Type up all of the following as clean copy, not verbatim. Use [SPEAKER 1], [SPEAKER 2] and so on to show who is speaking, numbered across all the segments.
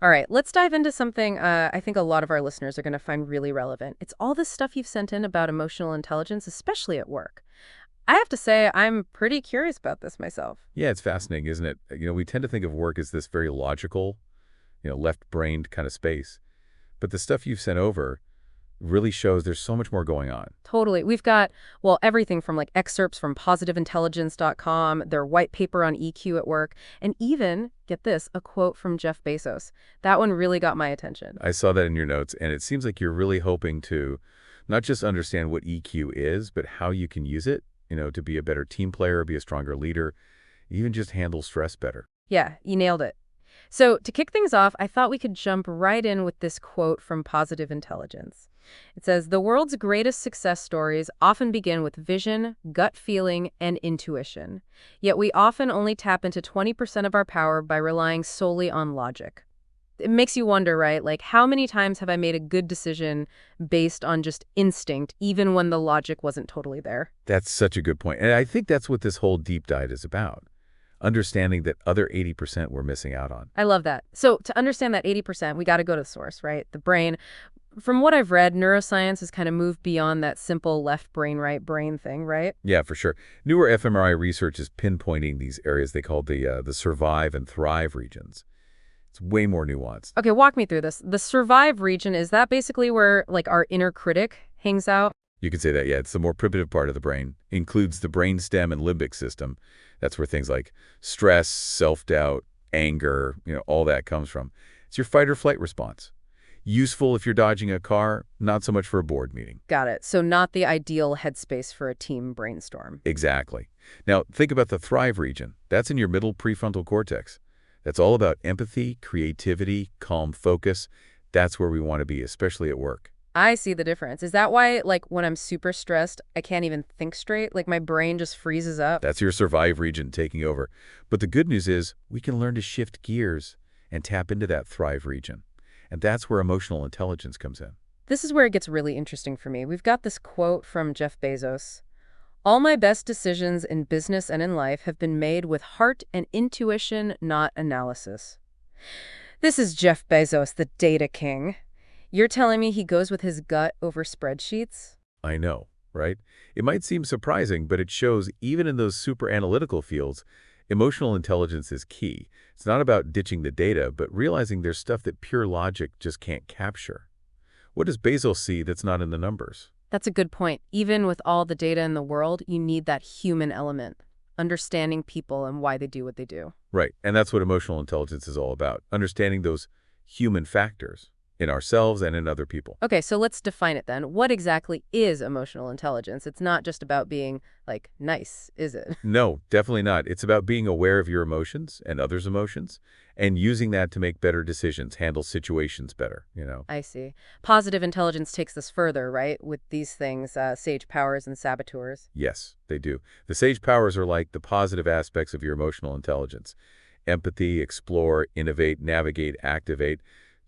[SPEAKER 1] All right, let's dive into something I think a lot of our listeners are going to find really relevant. It's all this stuff you've sent in about emotional intelligence, especially at work. I have to say, I'm pretty curious about this myself.
[SPEAKER 2] Yeah, it's fascinating, isn't it? We tend to think of work as this very logical, left-brained kind of space. But the stuff you've sent over really shows there's so much more going on.
[SPEAKER 1] Totally. We've got, well, everything from like excerpts from positiveintelligence.com, their white paper on EQ at work, and even, get this, a quote from Jeff Bezos. That one really got my attention.
[SPEAKER 2] I saw that in your notes, and it seems like you're really hoping to not just understand what EQ is, but how you can use it, to be a better team player, be a stronger leader, even just handle stress better.
[SPEAKER 1] Yeah, you nailed it. So to kick things off, I thought we could jump right in with this quote from Positive Intelligence. It says, "The world's greatest success stories often begin with vision, gut feeling, and intuition. Yet we often only tap into 20% of our power by relying solely on logic." It makes you wonder, right? Like, how many times have I made a good decision based on just instinct, even when the logic wasn't totally there?
[SPEAKER 2] That's such a good point. And I think that's what this whole deep dive is about. Understanding that other 80% we're missing out on.
[SPEAKER 1] I love that. So to understand that 80%, we got to go to the source, right? The brain. From what I've read, neuroscience has kind of moved beyond that simple left brain, right brain thing, right?
[SPEAKER 2] Yeah, for sure. Newer fMRI research is pinpointing these areas they call the survive and thrive regions. It's way more nuanced.
[SPEAKER 1] Okay, walk me through this. The survive region, is that basically where like our inner critic hangs out?
[SPEAKER 2] You could say that, yeah. It's the more primitive part of the brain. Includes the brainstem and limbic system. That's where things like stress, self-doubt, anger, all that comes from. It's your fight or flight response. Useful if you're dodging a car, not so much for a board meeting.
[SPEAKER 1] Got it. So not the ideal headspace for a team brainstorm.
[SPEAKER 2] Exactly. Now, think about the thrive region. That's in your middle prefrontal cortex. That's all about empathy, creativity, calm focus. That's where we want to be, especially at work.
[SPEAKER 1] I see the difference. Is that why, like, when I'm super stressed, I can't even think straight? Like, my brain just freezes up?
[SPEAKER 2] That's your survive region taking over. But the good news is we can learn to shift gears and tap into that thrive region. And that's where emotional intelligence comes in.
[SPEAKER 1] This is where it gets really interesting for me. We've got this quote from Jeff Bezos. "All my best decisions in business and in life have been made with heart and intuition, not analysis." This is Jeff Bezos, the data king. You're telling me he goes with his gut over spreadsheets?
[SPEAKER 2] I know, right? It might seem surprising, but it shows even in those super analytical fields, emotional intelligence is key. It's not about ditching the data, but realizing there's stuff that pure logic just can't capture. What does Bezos see that's not in the numbers?
[SPEAKER 1] That's a good point. Even with all the data in the world, you need that human element, understanding people and why they do what they do.
[SPEAKER 2] Right, and that's what emotional intelligence is all about, understanding those human factors in ourselves and in other people.
[SPEAKER 1] Okay, so let's define it then. What exactly is emotional intelligence? It's not just about being, like, nice, is it?
[SPEAKER 2] No, definitely not. It's about being aware of your emotions and others' emotions and using that to make better decisions, handle situations better.
[SPEAKER 1] I see. Positive intelligence takes this further, right? With these things, sage powers and saboteurs.
[SPEAKER 2] Yes, they do. The sage powers are like the positive aspects of your emotional intelligence. Empathy, explore, innovate, navigate, activate.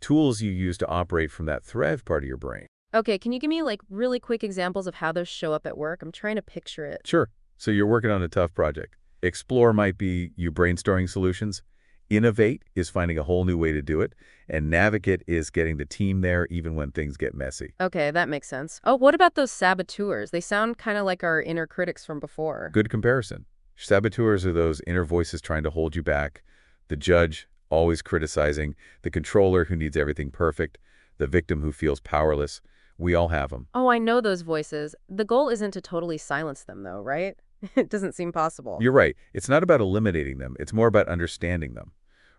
[SPEAKER 2] Tools you use to operate from that thrive part of your brain.
[SPEAKER 1] Okay, can you give me, like, really quick examples of how those show up at work? I'm trying to picture it.
[SPEAKER 2] Sure. So you're working on a tough project. Explore might be you brainstorming solutions. Innovate is finding a whole new way to do it. And navigate is getting the team there even when things get messy.
[SPEAKER 1] Okay, that makes sense. Oh, what about those saboteurs? They sound kind of like our inner critics from before.
[SPEAKER 2] Good comparison. Saboteurs are those inner voices trying to hold you back. The judge, always criticizing, the controller who needs everything perfect, the victim who feels powerless. We all have them.
[SPEAKER 1] Oh, I know those voices. The goal isn't to totally silence them, though, right? It doesn't seem possible.
[SPEAKER 2] You're right. It's not about eliminating them. It's more about understanding them,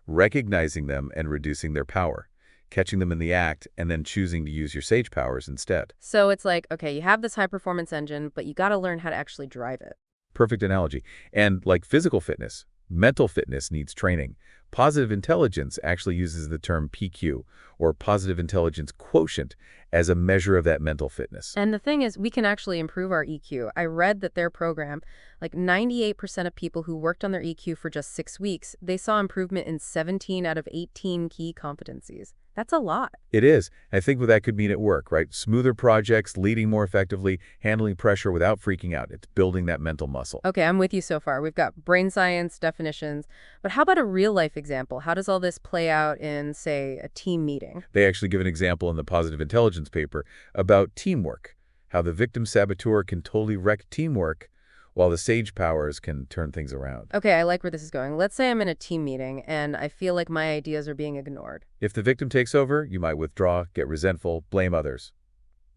[SPEAKER 2] recognizing them and reducing their power, catching them in the act, and then choosing to use your sage powers instead.
[SPEAKER 1] So it's like, okay, you have this high-performance engine, but you got to learn how to actually drive it.
[SPEAKER 2] Perfect analogy. And like physical fitness, mental fitness needs training. Positive intelligence actually uses the term PQ, or positive intelligence quotient, as a measure of that mental fitness.
[SPEAKER 1] And the thing is, we can actually improve our EQ. I read that their program, like 98% of people who worked on their EQ for just 6 weeks, they saw improvement in 17 out of 18 key competencies. That's a lot.
[SPEAKER 2] It is. I think what that could mean at work, right? Smoother projects, leading more effectively, handling pressure without freaking out. It's building that mental muscle.
[SPEAKER 1] Okay, I'm with you so far. We've got brain science definitions, but how about a real-life example. How does all this play out in, say, a team meeting?
[SPEAKER 2] They actually give an example in the Positive Intelligence paper about teamwork, how the victim saboteur can totally wreck teamwork while the sage powers can turn things around.
[SPEAKER 1] Okay, I like where this is going. Let's say I'm in a team meeting and I feel like my ideas are being ignored.
[SPEAKER 2] If the victim takes over, you might withdraw, get resentful, blame others.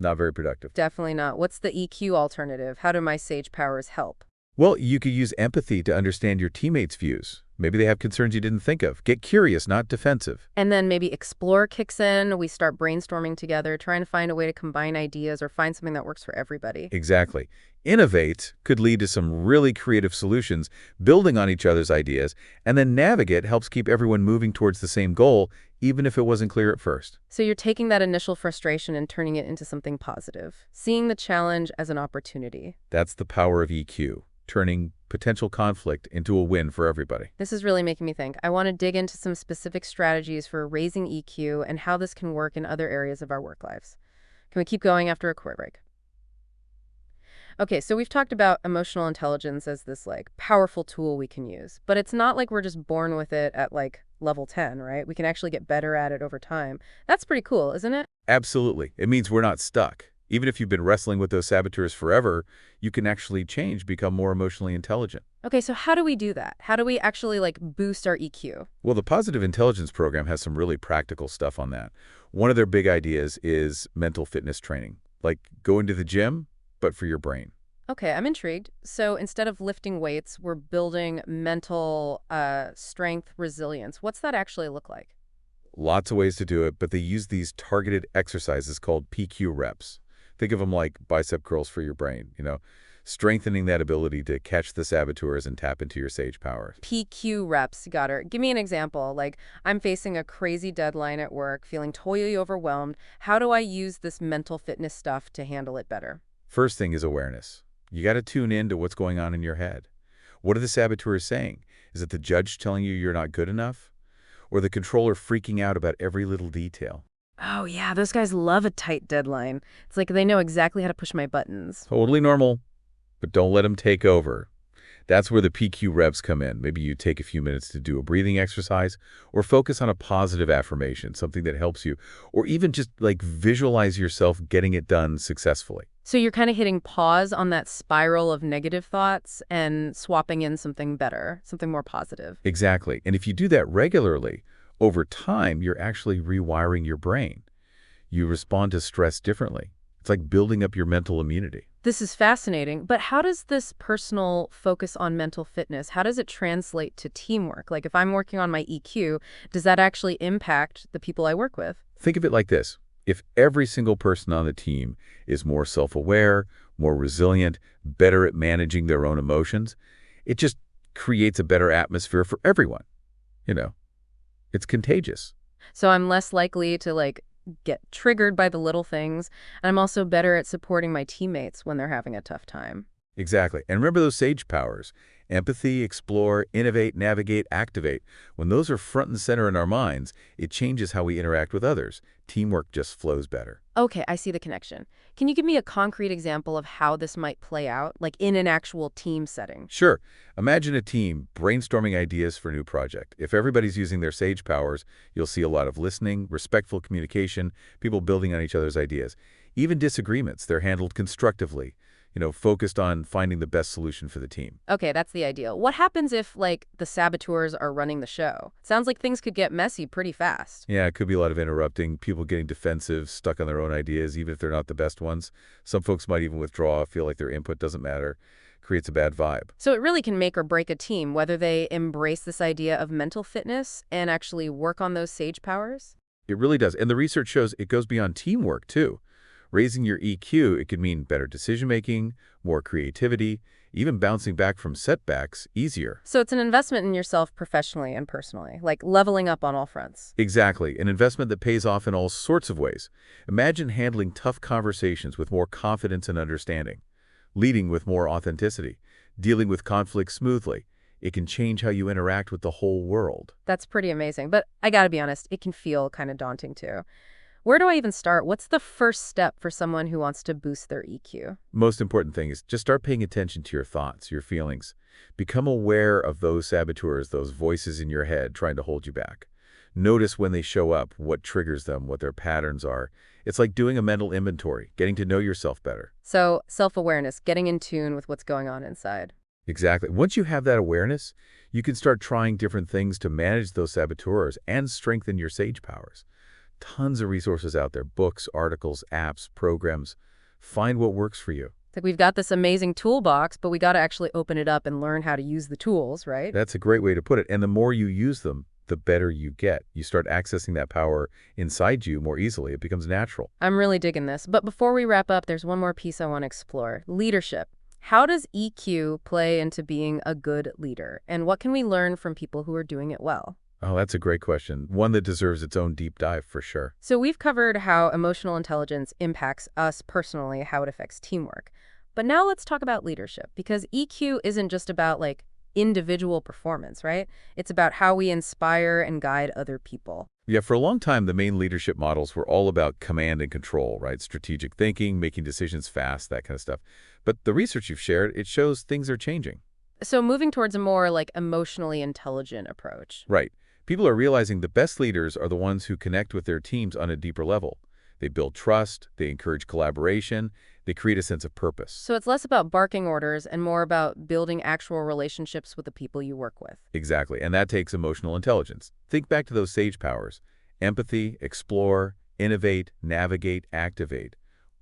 [SPEAKER 2] Not very productive.
[SPEAKER 1] Definitely not. What's the EQ alternative? How do my sage powers help?
[SPEAKER 2] Well, you could use empathy to understand your teammates' views. Maybe they have concerns you didn't think of. Get curious, not defensive.
[SPEAKER 1] And then maybe explore kicks in. We start brainstorming together, trying to find a way to combine ideas or find something that works for everybody.
[SPEAKER 2] Exactly. Innovate could lead to some really creative solutions, building on each other's ideas, and then navigate helps keep everyone moving towards the same goal, even if it wasn't clear at first.
[SPEAKER 1] So you're taking that initial frustration and turning it into something positive, seeing the challenge as an opportunity.
[SPEAKER 2] That's the power of EQ, turning potential conflict into a win for everybody.
[SPEAKER 1] This is really making me think. I want to dig into some specific strategies for raising EQ and how this can work in other areas of our work lives. Can we keep going after a quick break? Okay, so we've talked about emotional intelligence as this powerful tool we can use, but it's not like we're just born with it at level 10, right? We can actually get better at it over time. That's pretty cool, isn't it?
[SPEAKER 2] Absolutely. It means we're not stuck. Even if you've been wrestling with those saboteurs forever, you can actually change, become more emotionally intelligent.
[SPEAKER 1] Okay, so how do we do that? How do we actually boost our EQ?
[SPEAKER 2] Well, the Positive Intelligence program has some really practical stuff on that. One of their big ideas is mental fitness training, like going to the gym, but for your brain.
[SPEAKER 1] Okay, I'm intrigued. So instead of lifting weights, we're building mental strength, resilience. What's that actually look like?
[SPEAKER 2] Lots of ways to do it, but they use these targeted exercises called PQ reps. Think of them like bicep curls for your brain, strengthening that ability to catch the saboteurs and tap into your sage powers.
[SPEAKER 1] PQ reps, got her. Give me an example. I'm facing a crazy deadline at work, feeling totally overwhelmed. How do I use this mental fitness stuff to handle it better?
[SPEAKER 2] First thing is awareness. You got to tune in to what's going on in your head. What are the saboteurs saying? Is it the judge telling you you're not good enough? Or the controller freaking out about every little detail?
[SPEAKER 1] Oh, yeah, those guys love a tight deadline. It's like they know exactly how to push my buttons.
[SPEAKER 2] Totally normal, but don't let them take over. That's where the PQ reps come in. Maybe you take a few minutes to do a breathing exercise or focus on a positive affirmation, something that helps you, or even just visualize yourself getting it done successfully.
[SPEAKER 1] So you're kind of hitting pause on that spiral of negative thoughts and swapping in something better, something more positive.
[SPEAKER 2] Exactly. And if you do that regularly, over time, you're actually rewiring your brain. You respond to stress differently. It's like building up your mental immunity.
[SPEAKER 1] This is fascinating, but how does this personal focus on mental fitness, how does it translate to teamwork? If I'm working on my EQ, does that actually impact the people I work with?
[SPEAKER 2] Think of it like this. If every single person on the team is more self-aware, more resilient, better at managing their own emotions, it just creates a better atmosphere for everyone. It's contagious.
[SPEAKER 1] So I'm less likely to get triggered by the little things, and I'm also better at supporting my teammates when they're having a tough time.
[SPEAKER 2] Exactly. And remember those sage powers. Empathy, explore, innovate, navigate, activate. When those are front and center in our minds, it changes how we interact with others. Teamwork just flows better.
[SPEAKER 1] Okay, I see the connection. Can you give me a concrete example of how this might play out, in an actual team setting?
[SPEAKER 2] Sure. Imagine a team brainstorming ideas for a new project. If everybody's using their sage powers, you'll see a lot of listening, respectful communication, people building on each other's ideas. Even disagreements, they're handled constructively. Focused on finding the best solution for the team.
[SPEAKER 1] Okay, that's the ideal. What happens if, the saboteurs are running the show? Sounds like things could get messy pretty fast.
[SPEAKER 2] Yeah, it could be a lot of interrupting, people getting defensive, stuck on their own ideas, even if they're not the best ones. Some folks might even withdraw, feel like their input doesn't matter. Creates a bad vibe.
[SPEAKER 1] So it really can make or break a team, whether they embrace this idea of mental fitness and actually work on those sage powers?
[SPEAKER 2] It really does. And the research shows it goes beyond teamwork, too. Raising your EQ, it could mean better decision-making, more creativity, even bouncing back from setbacks easier.
[SPEAKER 1] So it's an investment in yourself professionally and personally, leveling up on all fronts.
[SPEAKER 2] Exactly. An investment that pays off in all sorts of ways. Imagine handling tough conversations with more confidence and understanding, leading with more authenticity, dealing with conflict smoothly. It can change how you interact with the whole world.
[SPEAKER 1] That's pretty amazing. But I gotta be honest, it can feel kind of daunting too. Where do I even start? What's the first step for someone who wants to boost their EQ?
[SPEAKER 2] Most important thing is just start paying attention to your thoughts, your feelings. Become aware of those saboteurs, those voices in your head trying to hold you back. Notice when they show up, what triggers them, what their patterns are. It's like doing a mental inventory, getting to know yourself better.
[SPEAKER 1] So, self-awareness, getting in tune with what's going on inside.
[SPEAKER 2] Exactly. Once you have that awareness, you can start trying different things to manage those saboteurs and strengthen your sage powers. Tons of resources out there, books, articles, apps, programs. Find what works for you.
[SPEAKER 1] It's like we've got this amazing toolbox, but we got to actually open it up and learn how to use the tools, right?
[SPEAKER 2] That's a great way to put it. And the more you use them, the better you get. You start accessing that power inside you more easily. It becomes natural.
[SPEAKER 1] I'm really digging this. But before we wrap up, there's one more piece I want to explore. Leadership. How does EQ play into being a good leader? And what can we learn from people who are doing it well?
[SPEAKER 2] Oh, that's a great question. One that deserves its own deep dive for sure.
[SPEAKER 1] So we've covered how emotional intelligence impacts us personally, how it affects teamwork. But now let's talk about leadership, because EQ isn't just about individual performance, right? It's about how we inspire and guide other people.
[SPEAKER 2] Yeah, for a long time, the main leadership models were all about command and control, right? Strategic thinking, making decisions fast, that kind of stuff. But the research you've shared, it shows things are changing.
[SPEAKER 1] So moving towards a more emotionally intelligent approach.
[SPEAKER 2] Right. People are realizing the best leaders are the ones who connect with their teams on a deeper level. They build trust, they encourage collaboration, they create a sense of purpose.
[SPEAKER 1] So it's less about barking orders and more about building actual relationships with the people you work with.
[SPEAKER 2] Exactly, and that takes emotional intelligence. Think back to those sage powers. Empathy, explore, innovate, navigate, activate.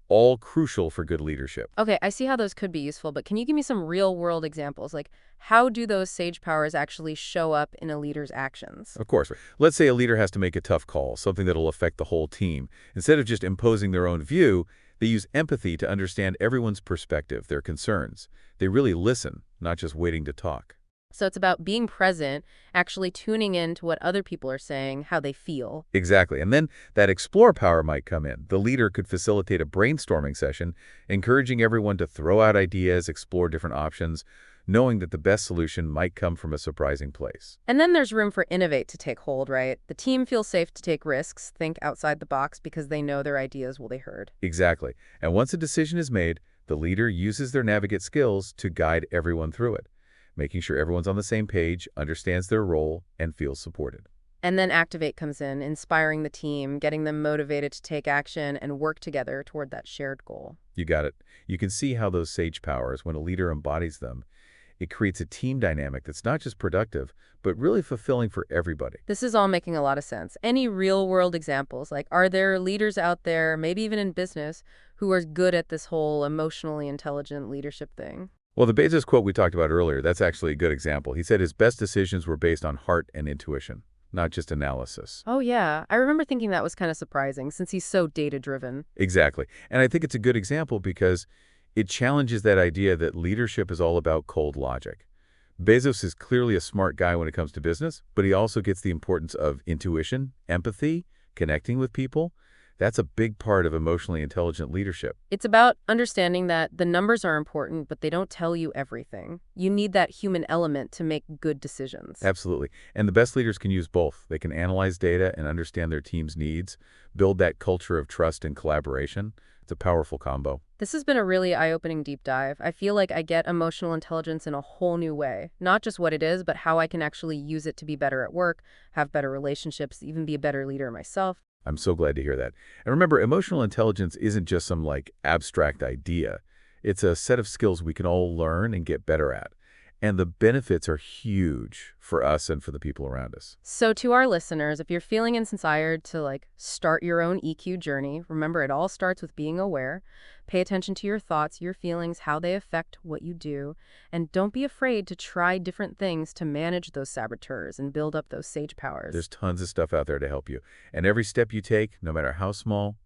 [SPEAKER 2] All crucial for good leadership.
[SPEAKER 1] Okay, I see how those could be useful, but can you give me some real-world examples? Like, how do those sage powers actually show up in a leader's actions?
[SPEAKER 2] Of course. Let's say a leader has to make a tough call, something that'll affect the whole team. Instead of just imposing their own view, they use empathy to understand everyone's perspective, their concerns. They really listen, not just waiting to talk.
[SPEAKER 1] So it's about being present, actually tuning in to what other people are saying, how they feel.
[SPEAKER 2] Exactly. And then that explore power might come in. The leader could facilitate a brainstorming session, encouraging everyone to throw out ideas, explore different options, knowing that the best solution might come from a surprising place.
[SPEAKER 1] And then there's room for innovate to take hold, right? The team feels safe to take risks, think outside the box because they know their ideas will be heard.
[SPEAKER 2] Exactly. And once a decision is made, the leader uses their navigate skills to guide everyone through it, making sure everyone's on the same page, understands their role, and feels supported.
[SPEAKER 1] And then activate comes in, inspiring the team, getting them motivated to take action and work together toward that shared goal.
[SPEAKER 2] You got it. You can see how those sage powers, when a leader embodies them, it creates a team dynamic that's not just productive, but really fulfilling for everybody.
[SPEAKER 1] This is all making a lot of sense. Any real-world examples? Like, are there leaders out there, maybe even in business, who are good at this whole emotionally intelligent leadership thing?
[SPEAKER 2] Well, the Bezos quote we talked about earlier, that's actually a good example. He said his best decisions were based on heart and intuition, not just analysis.
[SPEAKER 1] Oh, yeah. I remember thinking that was kind of surprising since he's so data-driven.
[SPEAKER 2] Exactly. And I think it's a good example because it challenges that idea that leadership is all about cold logic. Bezos is clearly a smart guy when it comes to business, but he also gets the importance of intuition, empathy, connecting with people. That's a big part of emotionally intelligent leadership.
[SPEAKER 1] It's about understanding that the numbers are important, but they don't tell you everything. You need that human element to make good decisions.
[SPEAKER 2] Absolutely. And the best leaders can use both. They can analyze data and understand their team's needs, build that culture of trust and collaboration. It's a powerful combo.
[SPEAKER 1] This has been a really eye-opening deep dive. I feel like I get emotional intelligence in a whole new way. Not just what it is, but how I can actually use it to be better at work, have better relationships, even be a better leader myself.
[SPEAKER 2] I'm so glad to hear that. And remember, emotional intelligence isn't just some abstract idea. It's a set of skills we can all learn and get better at. And the benefits are huge for us and for the people around us.
[SPEAKER 1] So to our listeners, if you're feeling inspired to start your own EQ journey, remember it all starts with being aware. Pay attention to your thoughts, your feelings, how they affect what you do, and don't be afraid to try different things to manage those saboteurs and build up those sage powers.
[SPEAKER 2] There's tons of stuff out there to help you. And every step you take, no matter how small,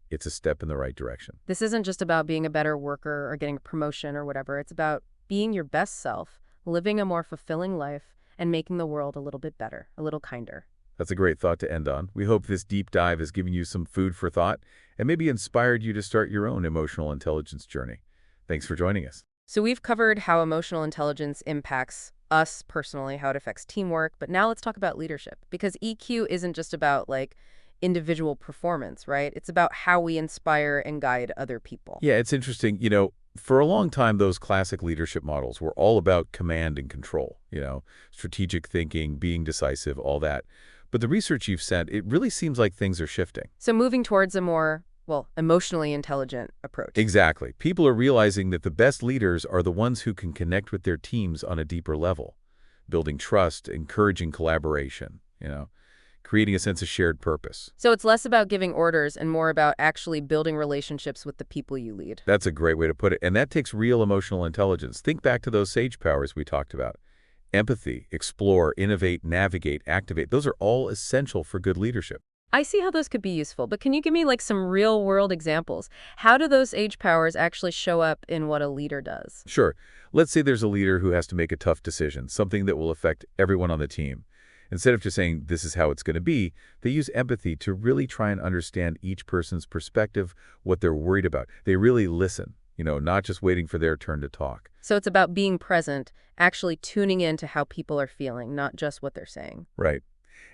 [SPEAKER 2] it's a step in the right direction.
[SPEAKER 1] This isn't just about being a better worker or getting a promotion or whatever. It's about being your best self, living a more fulfilling life, and making the world a little bit better, a little kinder.
[SPEAKER 2] That's a great thought to end on. We hope this deep dive has given you some food for thought and maybe inspired you to start your own emotional intelligence journey. Thanks for joining us.
[SPEAKER 1] So we've covered how emotional intelligence impacts us personally, how it affects teamwork, but now let's talk about leadership, because EQ isn't just about individual performance, right? It's about how we inspire and guide other people.
[SPEAKER 2] Yeah, it's interesting. For a long time, those classic leadership models were all about command and control, strategic thinking, being decisive, all that. But the research you've sent, it really seems like things are shifting.
[SPEAKER 1] So moving towards a more, well, emotionally intelligent approach.
[SPEAKER 2] Exactly. People are realizing that the best leaders are the ones who can connect with their teams on a deeper level, building trust, encouraging collaboration, creating a sense of shared purpose.
[SPEAKER 1] So it's less about giving orders and more about actually building relationships with the people you lead.
[SPEAKER 2] That's a great way to put it. And that takes real emotional intelligence. Think back to those sage powers we talked about. Empathy, explore, innovate, navigate, activate. Those are all essential for good leadership.
[SPEAKER 1] I see how those could be useful, but can you give me like some real-world examples? How do those age powers actually show up in what a leader does?
[SPEAKER 2] Sure. Let's say there's a leader who has to make a tough decision, something that will affect everyone on the team. Instead of just saying, this is how it's going to be, they use empathy to really try and understand each person's perspective, what they're worried about. They really listen, not just waiting for their turn to talk.
[SPEAKER 1] So it's about being present, actually tuning in to how people are feeling, not just what they're saying.
[SPEAKER 2] Right.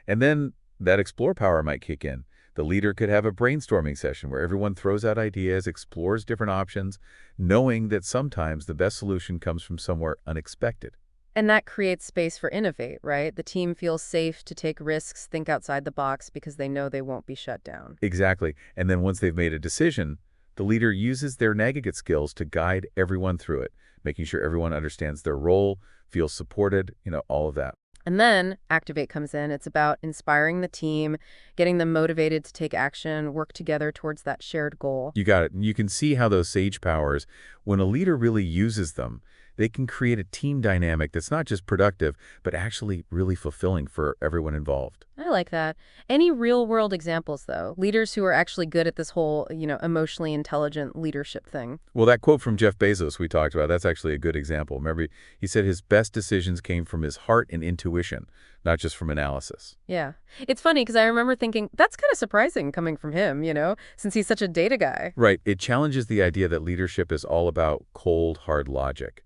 [SPEAKER 2] And then that explore power might kick in. The leader could have a brainstorming session where everyone throws out ideas, explores different options, knowing that sometimes the best solution comes from somewhere unexpected.
[SPEAKER 1] And that creates space for innovate, right? The team feels safe to take risks, think outside the box because they know they won't be shut down.
[SPEAKER 2] Exactly. And then once they've made a decision, the leader uses their navigate skills to guide everyone through it, making sure everyone understands their role, feels supported, all of that.
[SPEAKER 1] And then Activate comes in. It's about inspiring the team, getting them motivated to take action, work together towards that shared goal.
[SPEAKER 2] You got it. And you can see how those sage powers, when a leader really uses them, they can create a team dynamic that's not just productive, but actually really fulfilling for everyone involved.
[SPEAKER 1] I like that. Any real-world examples, though? Leaders who are actually good at this whole, emotionally intelligent leadership thing.
[SPEAKER 2] Well, that quote from Jeff Bezos we talked about, that's actually a good example. Remember, he said his best decisions came from his heart and intuition, not just from analysis.
[SPEAKER 1] Yeah. It's funny because I remember thinking, that's kind of surprising coming from him, since he's such a data guy.
[SPEAKER 2] Right. It challenges the idea that leadership is all about cold, hard logic.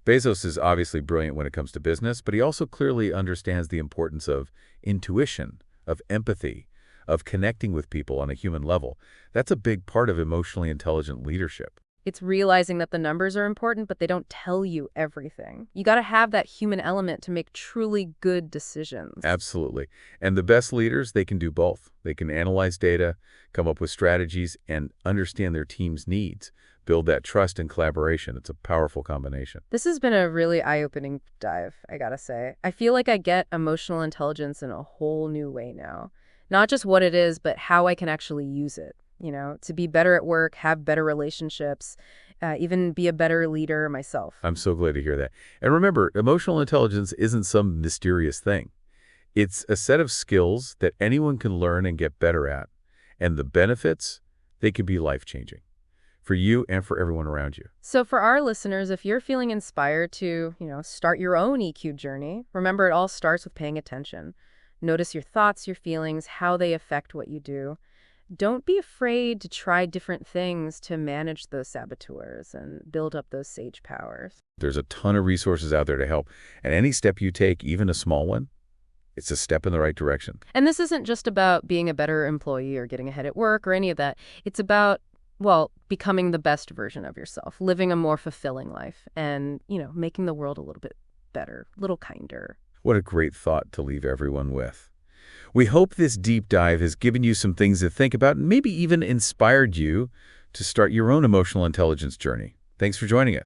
[SPEAKER 2] Bezos is obviously brilliant when it comes to business, but he also clearly understands the importance of intuition, of empathy, of connecting with people on a human level. That's a big part of emotionally intelligent leadership.
[SPEAKER 1] It's realizing that the numbers are important, but they don't tell you everything. You got to have that human element to make truly good decisions.
[SPEAKER 2] Absolutely. And the best leaders, they can do both. They can analyze data, come up with strategies, and understand their team's needs. Build that trust and collaboration. It's a powerful combination.
[SPEAKER 1] This has been a really eye-opening dive, I gotta say. I feel like I get emotional intelligence in a whole new way now. Not just what it is, but how I can actually use it, to be better at work, have better relationships, even be a better leader myself.
[SPEAKER 2] I'm so glad to hear that. And remember, emotional intelligence isn't some mysterious thing. It's a set of skills that anyone can learn and get better at. And the benefits, they can be life-changing. For you and for everyone around you.
[SPEAKER 1] So for our listeners, if you're feeling inspired to, start your own EQ journey, remember it all starts with paying attention. Notice your thoughts, your feelings, how they affect what you do. Don't be afraid to try different things to manage those saboteurs and build up those sage powers.
[SPEAKER 2] There's a ton of resources out there to help. And any step you take, even a small one, it's a step in the right direction.
[SPEAKER 1] And this isn't just about being a better employee or getting ahead at work or any of that. It's about becoming the best version of yourself, living a more fulfilling life and, making the world a little bit better, a little kinder.
[SPEAKER 2] What a great thought to leave everyone with. We hope this deep dive has given you some things to think about and maybe even inspired you to start your own emotional intelligence journey. Thanks for joining us.